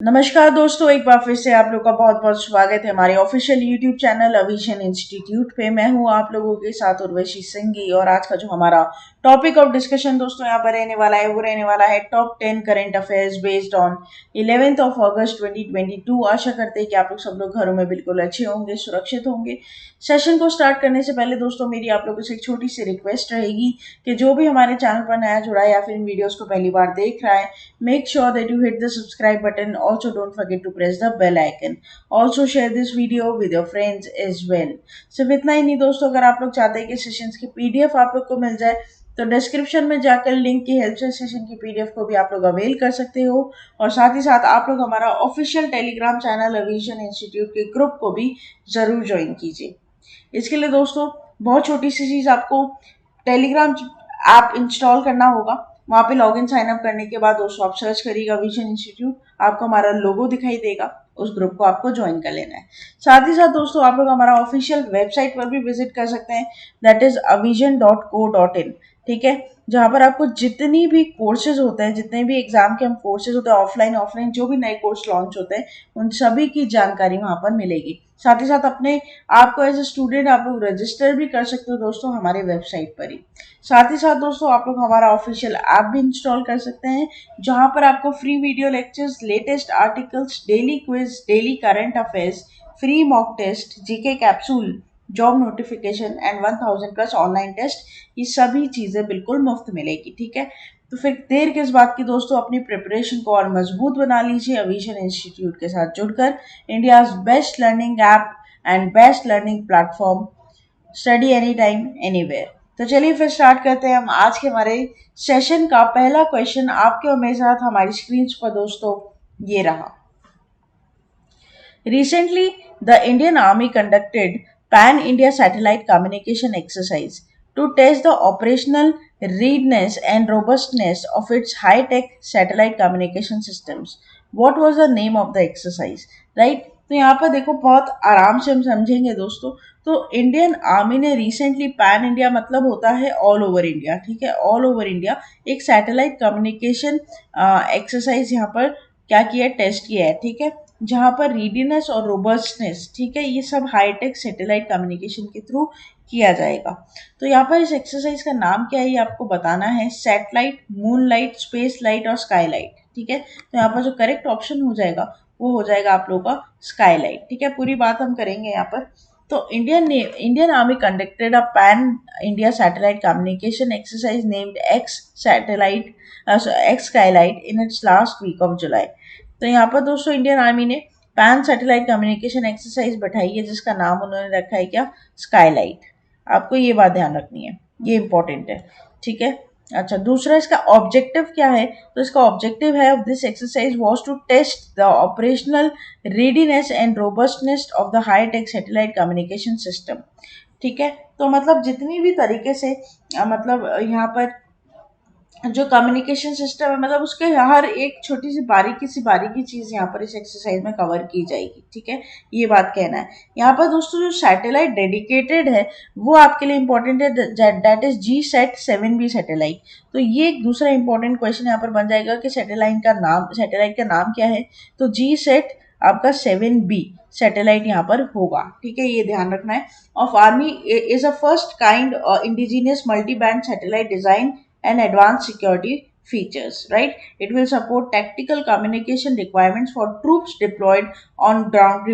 नमस्कार दोस्तों, एक बार फिर से आप लोग का बहुत बहुत स्वागत है हमारे ऑफिशियल यूट्यूब चैनल अविजन इंस्टीट्यूट पे। मैं हूं आप लोगों के साथ उर्वशी सिंघी और आज का जो हमारा टॉपिक ऑफ डिस्कशन दोस्तों यहाँ पर रहने वाला है वो रहने वाला है top 10 current affairs based on 11th of अगस्त 2022। आशा करते हैं कि आप लोग सब लोग घरों में बिल्कुल अच्छे होंगे, सुरक्षित होंगे। सेशन को स्टार्ट करने से पहले दोस्तों मेरी आप लोगों से एक छोटी सी रिक्वेस्ट रहेगी कि जो भी हमारे चैनल पर नया जुड़ा है या फिर इन वीडियोस को पहली बार देख रहा है, make sure that you hit the subscribe button. Also don't forget to press the bell icon. Also share this video with your friends as well. सिर्फ इतना ही नहीं दोस्तों, अगर आप लोग चाहते हैं कि सेशंस की पीडीएफ आप लोग को मिल जाए तो डिस्क्रिप्शन में जाकर लिंक की हेल्प से सेशन की पीडीएफ को भी आप लोग अवेल कर सकते हो। और साथ ही साथ आप लोग हमारा ऑफिशियल टेलीग्राम चैनल अविजन इंस्टीट्यूट के ग्रुप को भी जरूर ज्वाइन कीजिए। इसके लिए दोस्तों बहुत छोटी सी चीज, आपको टेलीग्राम ऐप इंस्टॉल करना होगा। वहाँ पे लॉगिन साइन अप करने के बाद दोस्तों आप सर्च करिएगा विजन इंस्टीट्यूट, आपको हमारा लोगो दिखाई देगा, उस ग्रुप को आपको ज्वाइन कर लेना है। साथ ही साथ दोस्तों आप लोग हमारा ऑफिशियल वेबसाइट पर भी विजिट कर सकते हैं, दैट इज avision.co.in। ठीक है, जहाँ पर आपको जितनी भी कोर्सेज होते हैं, जितने भी एग्जाम के हम कोर्सेज होते हैं, ऑफलाइन जो भी नए कोर्स लॉन्च होते हैं, उन सभी की जानकारी वहाँ पर मिलेगी। साथ ही साथ अपने आपको एज ए स्टूडेंट आप लोग रजिस्टर भी कर सकते हो दोस्तों हमारे वेबसाइट पर ही। साथ ही साथ दोस्तों आप लोग हमारा ऑफिशियल ऐप भी इंस्टॉल कर सकते हैं, जहां पर आपको free video lectures, latest articles, daily quiz, daily current affairs, free mock test, GK capsule, job notification and 1000 plus online test, ये सभी चीजें बिल्कुल मुफ्त मिलेगी। ठीक है, तो फिर देर किस बात की दोस्तों, अपनी प्रिपरेशन को और मजबूत बना लीजिए अविजन इंस्टीट्यूट के साथ जुड़कर। India best learning app and best learning platform, study any time anywhere. तो चलिए फिर स्टार्ट करते हैं हम आज के हमारे सेशन का पहला क्वेश्चन। आपके और मेरे साथ हमारी स्क्रीन पर दोस्तों ये रहा। Recently, the Indian Army conducted Pan India Satellite Communication Exercise to test the operational readiness and robustness of its high tech satellite communication systems. What was the name of the exercise? Right? तो यहाँ पर देखो बहुत आराम से हम समझेंगे दोस्तों। तो इंडियन आर्मी ने रिसेंटली, पैन इंडिया मतलब होता है ऑल ओवर इंडिया, ठीक है, ऑल ओवर इंडिया एक सैटेलाइट कम्युनिकेशन एक्सरसाइज यहाँ पर क्या किया है, टेस्ट किया है। ठीक है, जहां पर रीडीनेस और रोबस्टनेस, ठीक है, ये सब हाईटेक सैटेलाइट कम्युनिकेशन के थ्रू किया जाएगा। तो यहाँ पर इस एक्सरसाइज का नाम क्या है ये आपको बताना है, सैटेलाइट, मूनलाइट, स्पेस लाइट और स्काईलाइट। ठीक है, तो यहाँ पर जो करेक्ट ऑप्शन हो जाएगा वो हो जाएगा आप लोगों का स्काईलाइट। ठीक है, पूरी बात हम करेंगे यहाँ पर। तो Indian army conducted a pan India satellite communication exercise named X Skylight in its last week of July. तो यहाँ पर दोस्तों इंडियन आर्मी ने पैन सैटेलाइट कम्युनिकेशन एक्सरसाइज बैठाई है, जिसका नाम उन्होंने रखा है क्या, स्काईलाइट। आपको ये बात ध्यान रखनी है, ये इंपॉर्टेंट है। ठीक है, अच्छा, दूसरा इसका ऑब्जेक्टिव क्या है, तो इसका ऑब्जेक्टिव है of this exercise was to test the operational readiness and robustness of the high tech satellite communication system. ठीक है, तो मतलब जितनी भी तरीके से मतलब यहाँ पर जो कम्युनिकेशन सिस्टम है, मतलब उसके हर एक छोटी सी बारीकी चीज यहाँ पर इस एक्सरसाइज में कवर की जाएगी। ठीक है, ये बात कहना है। यहाँ पर दोस्तों जो सैटेलाइट डेडिकेटेड है वो आपके लिए इंपॉर्टेंट है, दैट इज GSAT-7B सैटेलाइट। तो ये एक दूसरा इंपॉर्टेंट क्वेश्चन यहाँ पर बन जाएगा कि सैटेलाइट का नाम क्या है। तो GSAT आपका 7B सैटेलाइट यहाँ पर होगा। ठीक है, ये ध्यान रखना है। Of army is a first kind indigenous multi band satellite design and advanced security features, right? It will support tactical communication requirements for troops deployed on ground,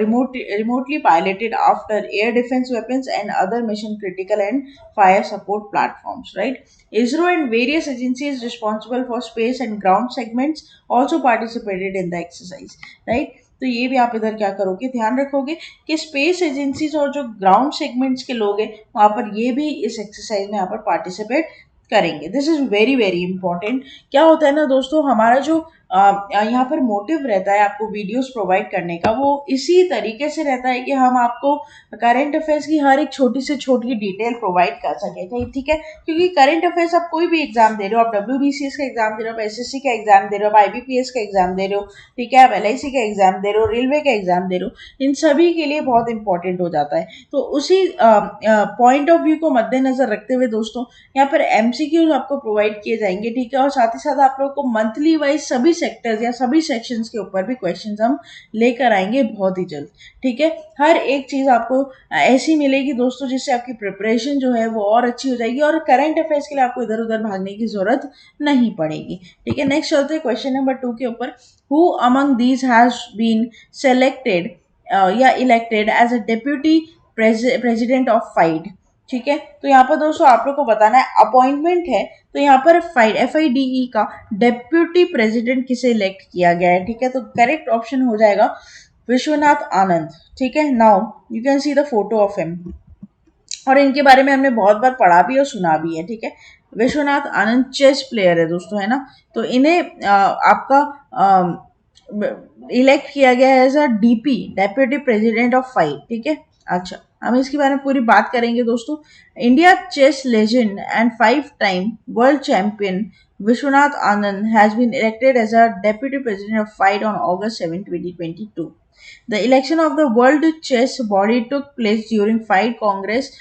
remotely piloted after air defense weapons and other mission critical and fire support platforms, right? ISRO and various agencies responsible for space and ground segments also participated in the exercise, right? तो ये भी आप इधर क्या करोगे, ध्यान रखोगे कि स्पेस एजेंसीज और जो ग्राउंड सेगमेंट्स के लोग हैं वहां पर ये भी इस एक्सरसाइज में यहाँ पर पार्टिसिपेट करेंगे। This is very very important. क्या होता है ना दोस्तों, हमारा जो यहाँ पर मोटिव रहता है आपको वीडियोस प्रोवाइड करने का, वो इसी तरीके से रहता है कि हम आपको करंट अफेयर्स की हर एक छोटी से छोटी डिटेल प्रोवाइड कर सके। ठीक है, क्योंकि करंट अफेयर्स आप कोई भी एग्जाम दे रहे हो, आप WBCS का एग्जाम दे रहे हो, आप SSC का एग्जाम दे रहे हो, आप IBPS का एग्जाम दे रहे हो, ठीक है, आप LIC का एग्जाम दे रहे हो, रेलवे का एग्जाम दे रहे हो, इन सभी के लिए बहुत इंपॉर्टेंट हो जाता है। तो उसी पॉइंट ऑफ व्यू को मद्देनजर रखते हुए दोस्तों यहाँ पर MCQs आपको प्रोवाइड किए जाएंगे। ठीक है, और साथ ही साथ आप लोगों को मंथली वाइज सभी सेक्टर्स या सभी सेक्शंस के ऊपर भी क्वेश्चंस हम लेकर आएंगे बहुत ही जल्द। ठीक है, हर एक चीज आपको ऐसी मिलेगी दोस्तों जिससे आपकी प्रिपरेशन जो है वो और अच्छी हो जाएगी और करंट अफेयर्स के लिए आपको इधर उधर भागने की जरूरत नहीं पड़ेगी। ठीक है, नेक्स्ट चलते हैं क्वेश्चन नंबर 2 के ऊपर। Who among these has been selected या elected as a deputy president of FIDE. ठीक है, तो यहाँ पर दोस्तों आप लोग को बताना है अपॉइंटमेंट है, तो यहाँ पर फाइड FIDE का डेप्यूटी प्रेसिडेंट किसे इलेक्ट किया गया है। ठीक है, तो करेक्ट ऑप्शन हो जाएगा विश्वनाथ आनंद। ठीक है, now you can see the photo of him, और इनके बारे में हमने बहुत बार पढ़ा भी और सुना भी है। ठीक है, विश्वनाथ आनंद चेस प्लेयर है दोस्तों, है ना, तो इन्हें आपका इलेक्ट किया गया है as a DP deputy president of FIDE. ठीक है, अच्छा हम इसके बारे में पूरी बात करेंगे दोस्तों। India chess legend and 5 time world champion Viswanathan Anand has been elected as a deputy president of FIDE on August 7, 2022. The election of the World Chess Body took place during FIDE Congress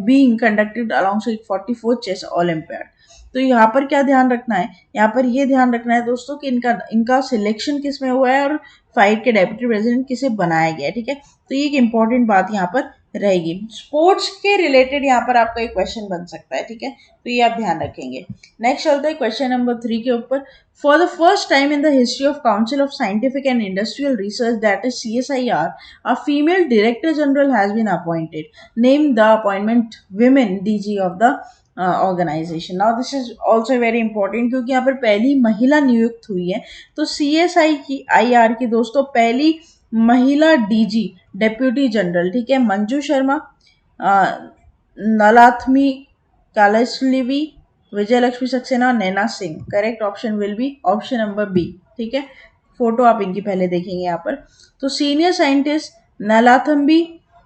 being conducted alongside 44th Chess Olympiad. तो यहाँ पर क्या ध्यान रखना है, यहाँ पर ये ध्यान रखना है दोस्तों कि इनका सिलेक्शन किस में हुआ है और फाइड के डेप्यूटी प्रेसिडेंट किसे बनाया गया है। ठीक है, तो ये एक इंपॉर्टेंट बात यहाँ पर रहेगी। स्पोर्ट्स के रिलेटेड यहाँ पर आपका एक क्वेश्चन बन सकता है। ठीक है, तो ये आप ध्यान रखेंगे। नेक्स्ट चलता है क्वेश्चन नंबर 3 के ऊपर। For the first time in the history of council of scientific and industrial research that is CSIR, a female director general has been appointed. Name the appointment women DG of the organisation. Now this is also very important क्योंकि यहाँ पर पहली महिला नियुक्त हुई है। तो CSIR की दोस्तों पहली महिला DG डेप्यूटी जनरल, ठीक है, Manju Sharma, Nallathamby Kalaiselvi, Vijayalakshmi Saxena, Naina Singh. Correct option will be option number B. ठीक है, फोटो आप इनकी पहले देखेंगे यहाँ पर। तो senior scientist Nallathambi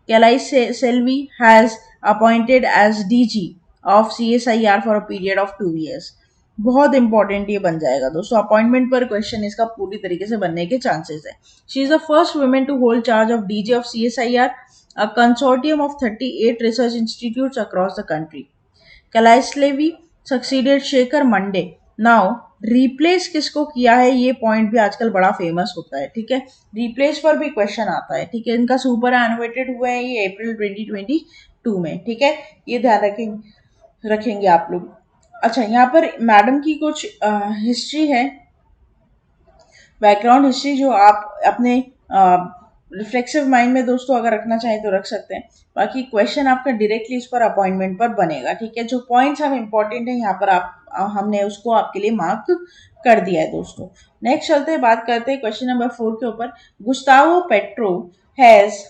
Selvi has appointed as DG of CSIR for a period of 2 years। बहुत इंपॉर्टेंट ये बन जाएगा दोस्तों, अपॉइंटमेंट पर क्वेश्चन इसका पूरी तरीके से बनने के चांसेस है। She is the first women to hold charge of DG of CSIR, a consortium of 38 research institutes across the country. Kalaislevi succeeded Shekhar Mande. Now replace किसको किया है, ये पॉइंट भी आजकल बड़ा फेमस होता है। ठीक है, रिप्लेस पर भी क्वेश्चन आता है। ठीक है, इनका सुपर एनुएटेड हुआ है ये अप्रैल 2022 में। ठीक है, ये ध्यान रखेंगे आप लोग। अच्छा, यहाँ पर मैडम की कुछ हिस्ट्री है, बैकग्राउंड हिस्ट्री, जो आप अपने रिफ्लेक्सिव माइंड में दोस्तों अगर रखना चाहें तो रख सकते हैं। बाकी क्वेश्चन आपका डायरेक्टली इस पर अपॉइंटमेंट पर बनेगा। ठीक है, जो पॉइंट्स हम इंपॉर्टेंट है यहाँ पर हमने उसको आपके लिए मार्क कर दिया है दोस्तों। नेक्स्ट चलते हैं, बात करते हैं क्वेश्चन नंबर 4 के ऊपर। Gustavo petro has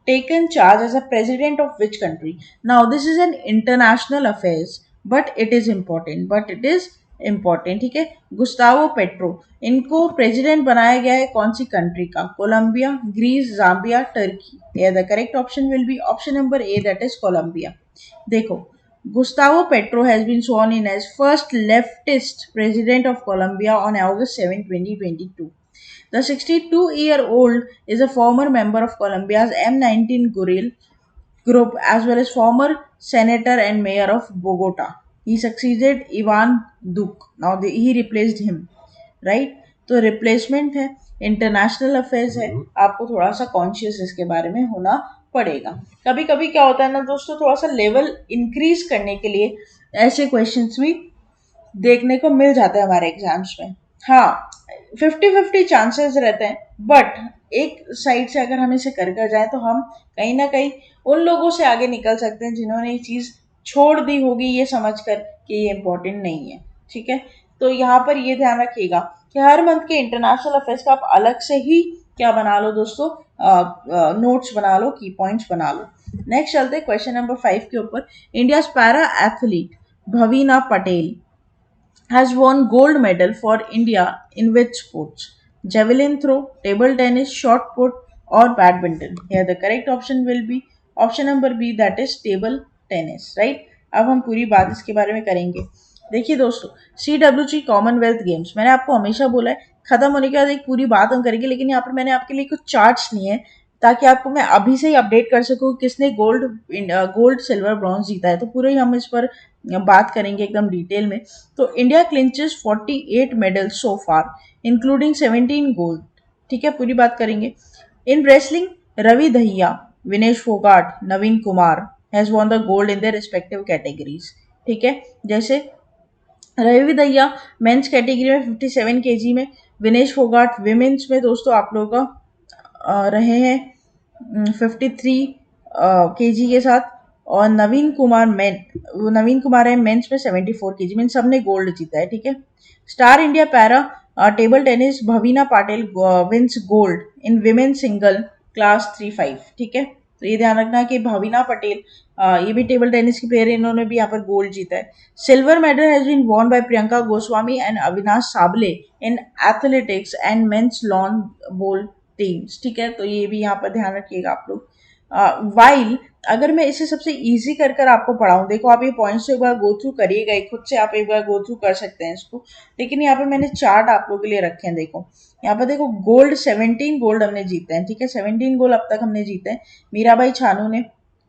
taken charge as a president of which country? Now this is an international affairs, but it is important। ठीक है, गुस्तावो पेट्रो, इनको प्रेसिडेंट बनाया गया है कौन सी कंट्री का? Colombia, Greece, Zambia, Turkey. The correct option will be option number A, that is Colombia. देखो, Gustavo Petro has been sworn in as first leftist president of Colombia on August 7, 2022. The 62-year-old is a former member of Colombia's M19 Guerrilla group as well as former senator and mayor of Bogota. He succeeded Ivan Duque. Now he replaced him, right? तो replacement है, international affairs है, आपको थोड़ा सा conscious इसके बारे में होना पड़ेगा। कभी कभी क्या होता है ना दोस्तों, थोड़ा सा लेवल इंक्रीज करने के लिए ऐसे क्वेश्चंस भी देखने को मिल जाते हैं हमारे एग्जाम्स में। हाँ, 50-50 चांसेस रहते हैं, बट एक साइड से अगर हम इसे कर जाए तो हम कहीं ना कहीं उन लोगों से आगे निकल सकते हैं जिन्होंने ये चीज़ छोड़ दी होगी ये समझकर कि ये इम्पोर्टेंट नहीं है। ठीक है, तो यहाँ पर ये ध्यान रखिएगा कि हर मंथ के इंटरनेशनल अफेयर्स का आप अलग से ही क्या बना लो दोस्तों, नोट्स बना लो, की पॉइंट्स बना लो। नेक्स्ट चलते हैं क्वेश्चन नंबर 5 के ऊपर। India para athlete Bhavina Patel has won gold medal for India in which sports? Javelin throw, table tennis, shot put, or badminton? Here the correct option will be option number B, that is table tennis, right? अब हम पूरी बात इसके बारे में करेंगे। देखिए दोस्तों, CWG कॉमनवेल्थ गेम्स, मैंने आपको हमेशा बोला है खत्म होने के बाद एक पूरी बात हम करेंगे, लेकिन यहाँ पर मैंने आपके लिए कुछ चार्ट्स लिए हैं ताकि आपको मैं अभी से ही अपडेट कर सकूँ किसने गोल्ड सिल्वर ब्रॉन्ज जीता है। तो पूरे ही हम इस पर बात करेंगे एकदम डिटेल में। तो India clinches 48 medals so far including 17 gold. ठीक है, पूरी बात करेंगे। In wrestling Ravi Dahiya, Vinesh Phogat, Naveen Kumar has won the gold in their respective categories. ठीक है, जैसे रवि दहिया मेंस कैटेगरी में 57 केजी में, विनेश फोगाट विमेंस में दोस्तों आप लोगों का रहे हैं 53 केजी के साथ, और नवीन कुमार है मेंस में 74 केजी में। इन सब ने गोल्ड जीता है। ठीक है, star India para table tennis Bhavina Patil wins gold in women single class 3-5। ठीक है, तो ये ध्यान रखना कि भाविना पटेल ये भी टेबल टेनिस की प्लेयर है, इन्होंने भी यहाँ पर गोल्ड जीता है। Silver medal has been won by Priyanka Goswami and Avinash Sable in athletics and men's lawn bowl teams. ठीक है, तो ये भी यहाँ पर ध्यान रखिएगा आप लोग। वाइल अगर मैं इसे सबसे इजी कर कर आपको पढ़ाऊं, देखो आप ये पॉइंट्स एक बार गो थ्रू करिएगा, खुद से आप एक बार गो थ्रू कर सकते हैं इसको, लेकिन यहाँ पे मैंने चार्ट आप लोगों के लिए रखे हैं। देखो यहाँ पर देखो, गोल्ड 17 गोल्ड हमने जीते हैं। ठीक है, 17 गोल्ड अब तक हमने जीते हैं। मीराबाई छानू ने,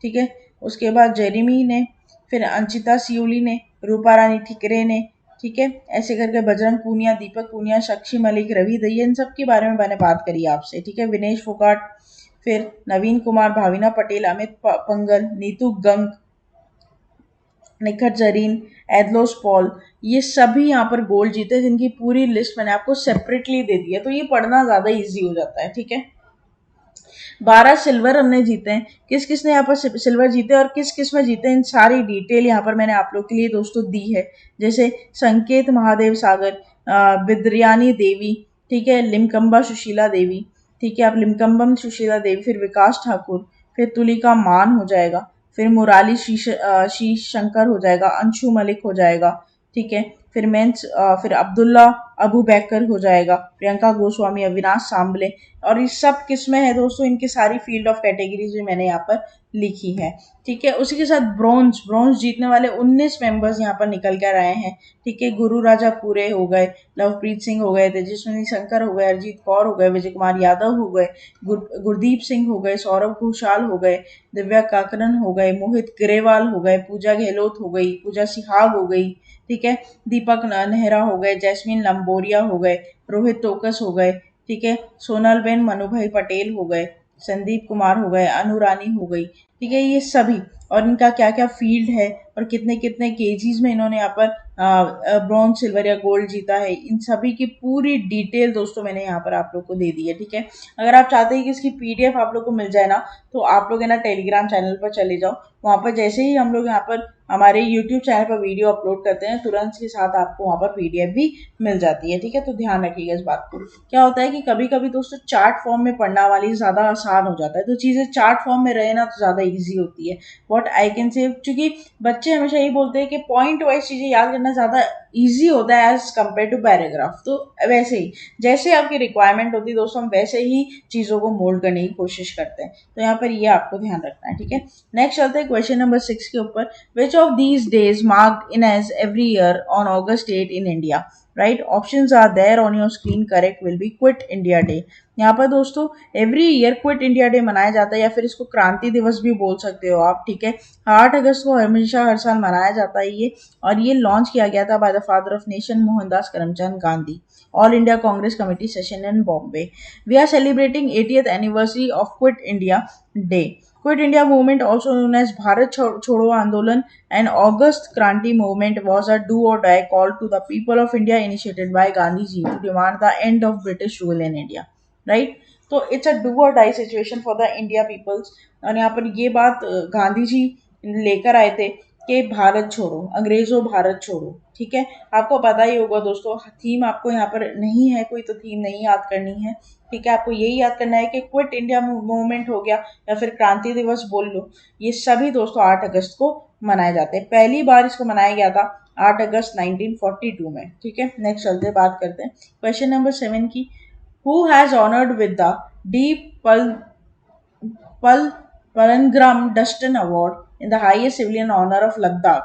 ठीक है, उसके बाद जेरेमी ने, फिर अंचिता सियोली ने, रूपा रानी ठिकरे ने, ठीक है, ऐसे करके बजरंग पूनिया, दीपक पूनिया, साक्षी मलिक, रवि दहिया, इन सब के बारे में मैंने बात करी आपसे। ठीक है, विनेश फोगाट, फिर नवीन कुमार, भाविना पटेल, अमित पंगल, नीतू गंग, निखत जरीन, एडलोस पॉल, ये सभी यहाँ पर गोल्ड जीते, जिनकी पूरी लिस्ट मैंने आपको सेपरेटली दे दी है, तो ये पढ़ना ज्यादा इजी हो जाता है। ठीक है, 12 सिल्वर हमने जीते हैं। किस किस ने यहाँ पर सिल्वर जीते और किस किस में जीते, इन सारी डिटेल यहाँ पर मैंने आप लोग के लिए दोस्तों दी है। जैसे संकेत महादेव सागर, बिद्रियानी देवी, ठीक है, लिमकम्बा सुशीला देवी, ठीक है, आप लिमकम्बम सुशीला देवी, फिर विकास ठाकुर, फिर तुलिका मान हो जाएगा, फिर मुराली शीश शंकर हो जाएगा, अंशु मलिक हो जाएगा, ठीक है, फिर फिर अब्दुल्ला अबू बैकर हो जाएगा, प्रियंका गोस्वामी, अविनाश सांबले, और ये सब किस्में हैं दोस्तों, इनकी सारी फील्ड ऑफ कैटेगरीज भी मैंने यहाँ पर लिखी है। ठीक है, उसी के साथ ब्रॉन्ज जीतने वाले 19 मेंबर्स यहाँ पर निकल कर आए हैं। ठीक है, गुरु राजा पूरे हो गए, लवप्रीत सिंह हो गए, तेजस्विनी शंकर हो गए, अरिजीत कौर हो गए, विजय कुमार यादव हो गए, गुरदीप सिंह हो गए, सौरभ घोषाल हो गए, दिव्या काकरन हो गए, मोहित ग्रेवाल हो गए, पूजा गहलोत हो गई, पूजा सिहाग हो गई, ठीक है, दीपक नेहरा हो गए, जैस्मिन लंबोरिया हो गए, रोहित टोकस हो गए, ठीक है, सोनल बेन मनुभाई पटेल हो गए, संदीप कुमार हो गए, अनुरानी हो गई। ठीक है, ये सभी, और इनका क्या क्या फील्ड है और कितने कितने केजीज में इन्होंने यहाँ पर ब्रॉन्ज सिल्वर या गोल्ड जीता है, इन सभी की पूरी डिटेल दोस्तों मैंने यहाँ पर आप लोग को दे दी है। ठीक है, अगर आप चाहते हैं कि इसकी पीडीएफ आप लोग को मिल जाए ना, तो आप लोग है ना टेलीग्राम चैनल पर चले जाओ, वहां पर जैसे ही हम लोग यहाँ पर हमारे यूट्यूब चैनल पर वीडियो अपलोड करते हैं, तुरंत के साथ आपको वहां पर पीडीएफ भी मिल जाती है। ठीक है, तो ध्यान रखिएगा इस बात को। क्या होता है कि कभी कभी दोस्तों चार्ट फॉर्म में पढ़ना वाली ज्यादा आसान हो जाता है, तो चीजें चार्ट फॉर्म में रहे ना तो ज्यादा इजी होती है। व्हाट आई कैन से, क्योंकि बच्चे हमेशा यही बोलते हैं कि पॉइंट वाइज चीजें याद करना ज्यादा इजी होता है एज कम्पेयर टू पैराग्राफ। तो वैसे ही जैसे आपकी रिक्वायरमेंट होती है दोस्तों, हम वैसे ही चीजों को मोल्ड करने की कोशिश करते हैं, तो यहाँ पर ये आपको ध्यान रखना है। ठीक है, नेक्स्ट चलते हैं क्वेश्चन नंबर 6 के ऊपर। Which of these days marked in as every year on August 8 in India? Right, options are there on your screen. Correct will be Quit India Day. यहाँ पर दोस्तों every year Quit India Day मनाया जाता है, या फिर इसको क्रांति दिवस भी बोल सकते हो आप। ठीक है, 8 अगस्त को हमेशा हर साल मनाया जाता है ये, और ये लॉन्च किया गया था by the father of nation Mohandas Karamchand Gandhi. All India Congress Committee session in Bombay. We are celebrating 80th anniversary of Quit India Day. Quit India movement, also known as Bharat Chodo Andolan and August Kranti movement, was a do or die call to the people of India initiated by Gandhi ji to demand the end of British rule in India. Right? तो it's a do or die situation for the India peoples, और यहाँ पर ये बात गांधी जी लेकर आए थे कि भारत छोड़ो, अंग्रेजों भारत छोड़ो। ठीक है, आपको पता ही होगा दोस्तों, थीम आपको यहाँ पर नहीं है कोई, तो थीम नहीं याद करनी है। ठीक है, आपको यही याद करना है कि क्विट इंडिया मूवमेंट हो गया या फिर क्रांति दिवस बोल लो, ये सभी दोस्तों 8 अगस्त को मनाए जाते हैं। पहली बार इसको मनाया गया था 8 अगस्त 1942 में। ठीक है, नेक्स्ट चलते बात करते हैं क्वेश्चन नंबर 7 की। Who has honored with the Deep Palangram Dustin Award in the highest civilian honor of Ladakh?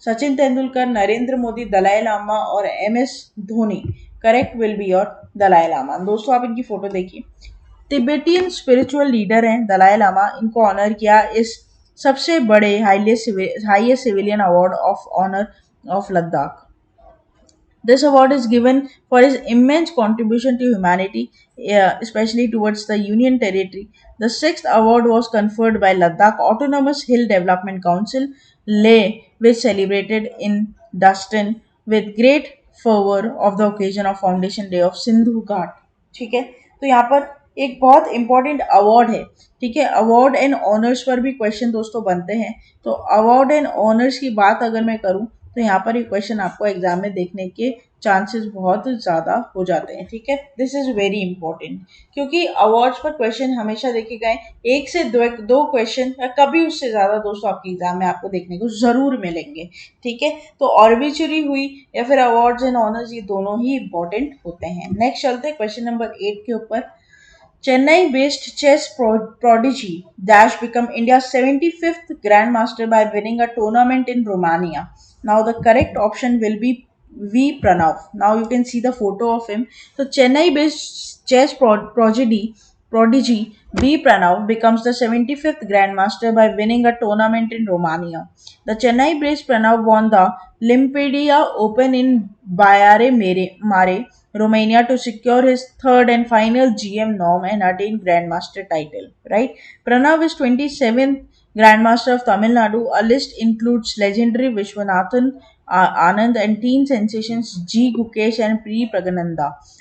Sachin Tendulkar, Narendra Modi, Dalai Lama और M S Dhoni. Correct will be your Dalai Lama. दोस्तों आप इनकी फोटो देखिए, तिब्बतियन स्पिरिचुअल लीडर हैं दलाई लामा, इनको honour किया इस सबसे बड़े highest civilian award of honour of Ladakh. This award is given for his immense contribution to humanity, especially towards the Union Territory. The sixth award was conferred by Ladakh Autonomous Hill Development Council, Leh, which celebrated in Dustin with great fervor of the occasion of Foundation Day of Sindhu Ghat. ठीक है, तो यहाँ पर एक बहुत important award है. ठीक है, अवार्ड एंड ऑनर्स पर भी क्वेश्चन दोस्तों बनते हैं. तो अवार्ड एंड ऑनर्स की बात अगर मैं करूं तो यहाँ पर ये क्वेश्चन आपको एग्जाम में देखने के चांसेस बहुत ज़्यादा हो जाते हैं. ठीक है, दिस इज वेरी इंपॉर्टेंट क्योंकि अवार्ड्स पर क्वेश्चन हमेशा देखे गए एक से दो क्वेश्चन या कभी उससे ज़्यादा दोस्तों आपके एग्जाम में आपको देखने को ज़रूर मिलेंगे. ठीक है, तो ऑर्बिचुरी हुई या फिर अवार्ड्स एंड ऑनर्स, ये दोनों ही इंपॉर्टेंट होते हैं. नेक्स्ट चलते हैं क्वेश्चन नंबर 8 के ऊपर. Chennai-based chess prodigy Dash become India's 75th grandmaster by winning a tournament in Romania. Now the correct option will be V Pranav. Now you can see the photo of him. So Chennai-based chess prodigy V Pranav becomes the 75th grandmaster by winning a tournament in Romania. The Chennai-based Pranav won the Limpedia Open in Baia Mare, Romania to secure his third and final GM norm and attain Grandmaster title. Right? Pranav is 27th Grandmaster of Tamil Nadu. A list includes legendary Vishwanathan Anand and teen sensations G. Gukesh and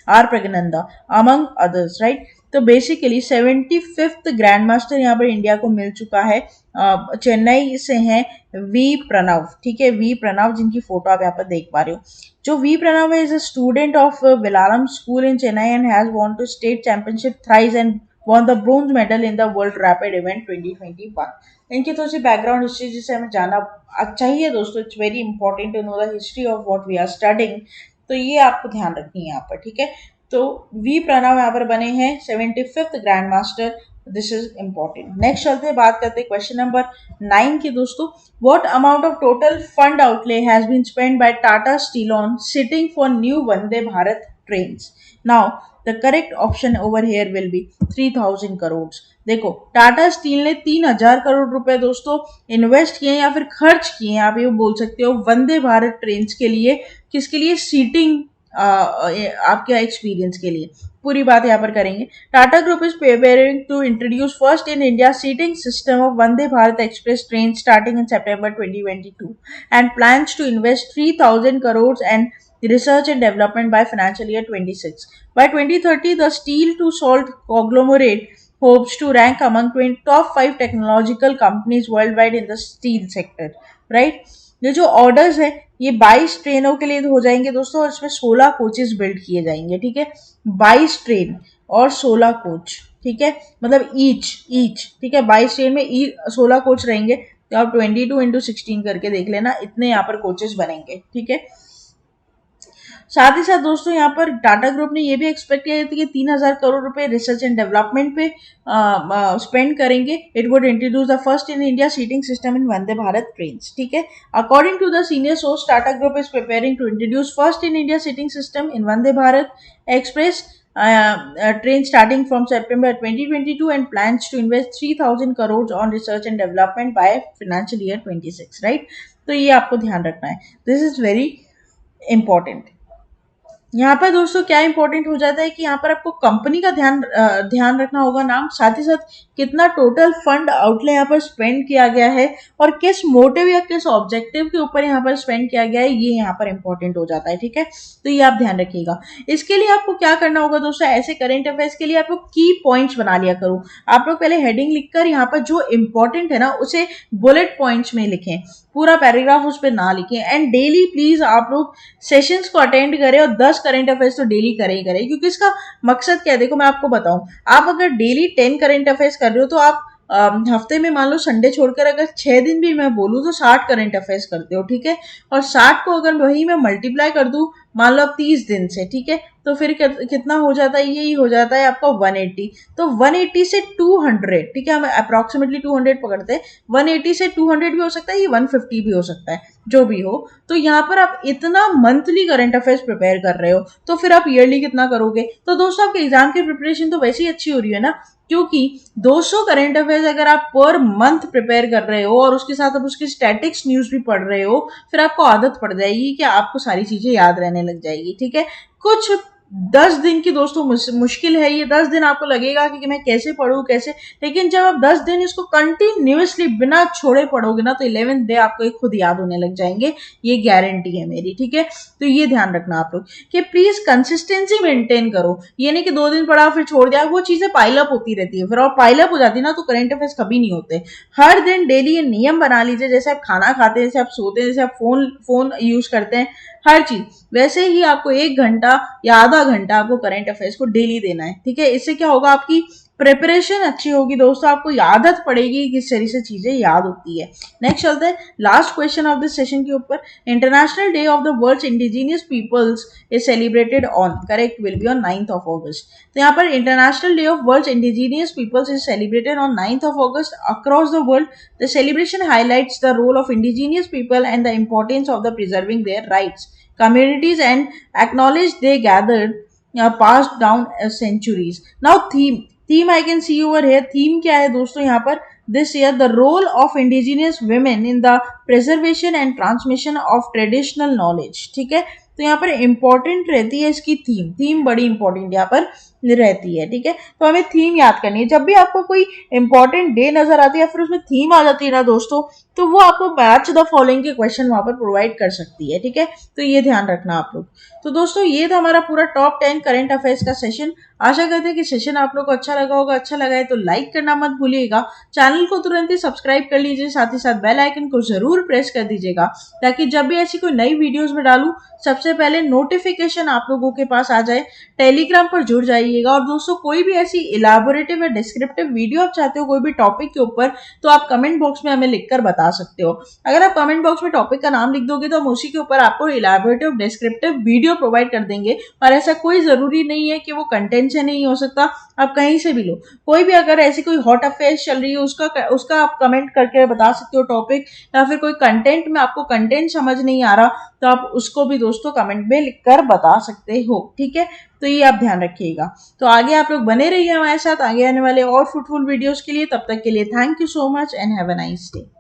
R. Pragananda, among others. Right? तो basically 75th grand master यहाँ पर India को मिल चुका है. चेन्नई से हैं we Pranav. ठीक है, वी प्रणव जिनकी फोटो आप यहाँ पर देख पा रहे हो. जो वी प्रणव है is a student of Velammal school in Chennai and has won two state championship thrice and won the bronze medal in the World Rapid Event 2021. इनकी थोड़ी सी बैकग्राउंड हिस्ट्री जिसे हमें जाना चाहिए दोस्तों. It's very important to know the history of what we are studying. तो ये आपको ध्यान रखनी है यहाँ पर. ठीक है, तो वी प्रणव यहाँ पर बने हैं 75th grand master. This is important. Next चलते हैं, बात करते हैं क्वेश्चन नंबर 9 की दोस्तों. What amount of total fund outlay has been spend by Tata Steel on seating for new Vande Bharat trains. Now the correct option over here will be 3000 crore. देखो, Tata steel ने 3000 करोड़ रुपए दोस्तों इन्वेस्ट किए या फिर खर्च किए, आप ये बोल सकते हो, वंदे भारत ट्रेन के लिए. किसके लिए? सीटिंग, आपके एक्सपीरियंस के लिए. पूरी बात यहाँ पर करेंगे. Tata group is preparing to introduce first in India seating system of Vande Bharat express train starting in September 2022 and plans to invest 3000 crores and research and development by financial year 26. By 2030, the steel to salt conglomerate hopes to rank among top 5 technological companies worldwide in the steel sector. Right? ये जो orders है ये 22 ट्रेनों के लिए हो जाएंगे दोस्तों, और इसमें 16 कोचेस बिल्ड किए जाएंगे. ठीक है, 22 ट्रेन और 16 कोच. ठीक है, मतलब ईच. ठीक है, 22 ट्रेन में 16 कोच रहेंगे. तो आप 22 into 16 करके देख लेना, इतने यहाँ पर कोचेस बनेंगे. ठीक है, साथ ही साथ दोस्तों यहाँ पर टाटा ग्रुप ने ये भी एक्सपेक्ट किया था कि 3000 करोड़ रुपए रिसर्च एंड डेवलपमेंट पे स्पेंड करेंगे. It would introduce the first in India seating system in Vande Bharat trains. ठीक है, according to the senior source, Tata group is preparing to introduce first in India seating system in Vande Bharat express train starting from September 2022 and plans to invest 3000 crores on research and development by financial year 26. Right? तो ये आपको ध्यान रखना है. This is very important. यहाँ पर दोस्तों क्या इंपॉर्टेंट हो जाता है कि यहाँ पर आपको कंपनी का ध्यान रखना होगा, नाम, साथ ही साथ कितना टोटल फंड आउटले यहाँ पर स्पेंड किया गया है और किस मोटिव या किस ऑब्जेक्टिव के ऊपर यहाँ पर स्पेंड किया गया है, ये यहाँ पर इंपॉर्टेंट हो जाता है. ठीक है, तो ये आप ध्यान रखिएगा. इसके लिए आपको क्या करना होगा दोस्तों, ऐसे करेंट अफेयर्स के लिए आप लोग की पॉइंट्स बना लिया करो. आप लोग पहले हेडिंग लिखकर यहाँ पर जो इंपॉर्टेंट है ना उसे बुलेट पॉइंट्स में लिखें, पूरा पैराग्राफ उस पर ना लिखें. एंड डेली प्लीज आप लोग सेशंस को अटेंड करें और 10 करंट अफेयर्स तो डेली करें ही करें, क्योंकि इसका मकसद क्या है, देखो मैं आपको बताऊं, आप अगर डेली 10 करंट अफेयर्स कर रहे हो तो आप हफ्ते में मान लो संडे छोड़कर अगर 6 दिन भी मैं बोलूँ तो 60 करंट अफेयर्स करते हो. ठीक है, और 60 को अगर वही मैं मल्टीप्लाई कर दूं मान लो आप 30 दिन से, ठीक है, तो फिर कितना हो जाता है, यही हो जाता है आपका 180। तो 180 से 200, ठीक है, हम अप्रोक्सीमेटली 200 पकड़ते हैं, 180 से 200 भी हो सकता है, ये 150 भी हो सकता है, जो भी हो। तो यहाँ पर आप इतना मंथली करंट अफेयर्स प्रिपेयर कर रहे हो, तो फिर आप ईयरली कितना करोगे? तो दोस्तों आपके एग्जाम की प्रिपरेशन तो वैसे ही अच्छी हो रही है ना, क्योंकि 200 करंट अफेयर्स अगर आप पर मंथ प्रिपेयर कर रहे हो और उसके साथ आप उसकी स्टैटिक्स न्यूज भी पढ़ रहे हो, फिर आपको आदत पड़ जाएगी कि आपको सारी चीजें याद रहने लग जाएगी, ठीक है। कुछ 10 दिन की दोस्तों मुश्किल है ये, 10 दिन आपको लगेगा कि मैं कैसे पढ़ूं कैसे, लेकिन जब आप 10 दिन इसको कंटिन्यूअसली बिना छोड़े पढ़ोगे ना, तो 11th डे आपको ये खुद याद होने लग जाएंगे, ये गारंटी है मेरी, ठीक है। तो ये ध्यान रखना आप लोग कि प्लीज कंसिस्टेंसी मेंटेन करो, ये नहीं कि 2 दिन पढ़ा फिर छोड़ दिया, वो चीजें पाइलअप होती रहती है, फिर और पाइलअप हो जाती है ना, तो करंट अफेयर्स कभी नहीं होते। हर दिन डेली ये नियम बना लीजिए, जैसे आप खाना खाते हैं, जैसे आप सोते हैं, जैसे आप फोन फोन यूज करते हैं, हर चीज वैसे ही आपको 1 घंटा या आधा घंटा आपको करंट अफेयर्स को डेली देना है, ठीक है। इससे क्या होगा, आपकी प्रिपरेशन अच्छी होगी दोस्तों, आपको आदत पड़ेगी किस तरह से चीजें याद होती है। नेक्स्ट चलते हैं last question of this session के ऊपर। International day of the world's indigenous peoples is celebrated on, correct will be on 9th of August. तो यहाँ पर international day of world's indigenous peoples is celebrated on 9th of August across the world. The celebration highlights the role of indigenous people and the importance of the preserving their rights communities and acknowledge they gathered passed down centuries. Now theme I can see over here, theme क्या है दोस्तों यहाँ पर, this year the role of indigenous women in the preservation and transmission of traditional knowledge, ठीक है। तो यहाँ पर इंपॉर्टेंट रहती है इसकी थीम बड़ी इंपॉर्टेंट यहाँ पर रहती है, ठीक है। तो हमें थीम याद करनी है, जब भी आपको कोई इंपॉर्टेंट डे नजर आती है फिर उसमें थीम आ जाती है ना दोस्तों, तो वो आपको मैच द फॉलोइंग के क्वेश्चन वहां पर प्रोवाइड कर सकती है, ठीक है। तो ये ध्यान रखना आप लोग। तो दोस्तों ये था हमारा पूरा टॉप 10 करंट अफेयर्स का सेशन। आशा करते हैं कि सेशन आप लोग को अच्छा लगा होगा, अच्छा लगा है तो लाइक करना मत भूलिएगा, चैनल को तुरंत ही सब्सक्राइब कर लीजिए, साथ ही साथ बेल आइकन को जरूर प्रेस कर दीजिएगा, ताकि जब भी ऐसी कोई नई वीडियोस में डालूं सबसे पहले नोटिफिकेशन आप लोगों के पास आ जाए। टेलीग्राम पर जुड़ जाइएगा। और दोस्तों कोई भी ऐसी इलाबोरेटिव या डिस्क्रिप्टिव वीडियो आप चाहते हो कोई भी टॉपिक के ऊपर, तो आप कमेंट बॉक्स में हमें लिखकर बता सकते हो। अगर आप कमेंट बॉक्स में टॉपिक का नाम लिख दोगे तो हम उसी के ऊपर आपको इलाबोरेटिव डिस्क्रिप्टिव वीडियो प्रोवाइड कर देंगे। और ऐसा कोई जरूरी नहीं है कि वो कंटेंट से नहीं हो सकता, आप कहीं से भी लो, कोई भी अगर ऐसी कोई हॉट अफेयर्स चल रही है उसका आप कमेंट करके बता सकते हो टॉपिक, या फिर कोई कंटेंट में आपको कंटेंट समझ नहीं आ रहा तो आप उसको भी दोस्तों कमेंट में लिखकर बता सकते हो, ठीक है। तो ये आप ध्यान रखिएगा। तो आगे आप लोग बने रहिए हमारे साथ आगे आने वाले और फ्रूटफुल वीडियोस के लिए। तब तक के लिए thank you so much and have a nice day.